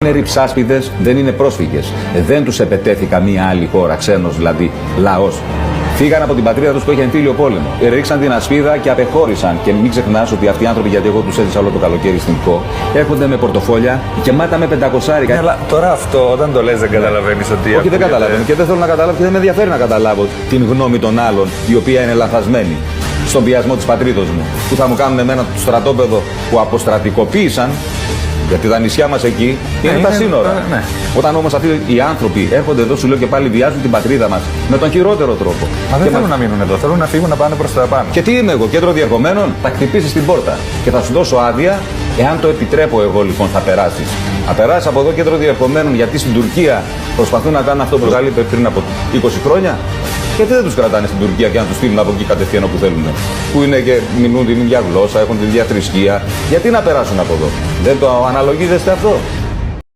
είναι ρυψάσπιδες, δεν είναι πρόσφυγες. Δεν τους επετέθη καμία άλλη χώρα, ξένος δηλαδή λαός. Φύγαν από την πατρίδα τους που είχε εμφύλιο πόλεμο. Ρίξαν την ασπίδα και απεχώρησαν. Και μην ξεχνάς ότι αυτοί οι άνθρωποι, γιατί εγώ τους έζησα όλο το καλοκαίρι στην ΚΟ, έρχονται με πορτοφόλια γεμάτα με 500. Ναι, αλλά τώρα αυτό όταν το λες δεν καταλαβαίνεις ότι. Όχι, δεν καταλαβαίνω και δεν θέλω να καταλάβω και δεν με ενδιαφέρει να καταλάβω την γνώμη των άλλων, η οποία είναι λανθασμένη. Στον πιασμό της πατρίδος μου, που θα μου κάνουν εμένα το στρατόπεδο που αποστρατικοποίησαν. Γιατί τα νησιά μας εκεί είναι τα σύνορα. Ναι. Όταν όμως αυτοί οι άνθρωποι έρχονται εδώ, σου λέω και πάλι, βιάζουν την πατρίδα μας με τον χειρότερο τρόπο. Μα δεν θέλουν να μείνουν εδώ, θέλουν να φύγουν να πάνε προς τα πάνω. Και τι είμαι εγώ, κέντρο διερχομένων, θα χτυπήσεις την πόρτα και θα σου δώσω άδεια. Εάν το επιτρέπω εγώ λοιπόν, θα περάσεις. Θα περάσεις από εδώ κέντρο διερχομένων, γιατί στην Τουρκία προσπαθούν να κάνουν αυτό που βγάλει πριν από 20 χρόνια. Γιατί δεν τους κρατάνε στην Τουρκία και να τους στείλουν από εκεί κατευθείαν όπου θέλουν. Που είναι και μιλούν την ίδια γλώσσα, έχουν την ίδια θρησκεία. Γιατί να περάσουν από εδώ. Δεν το αναλογίζεστε αυτό.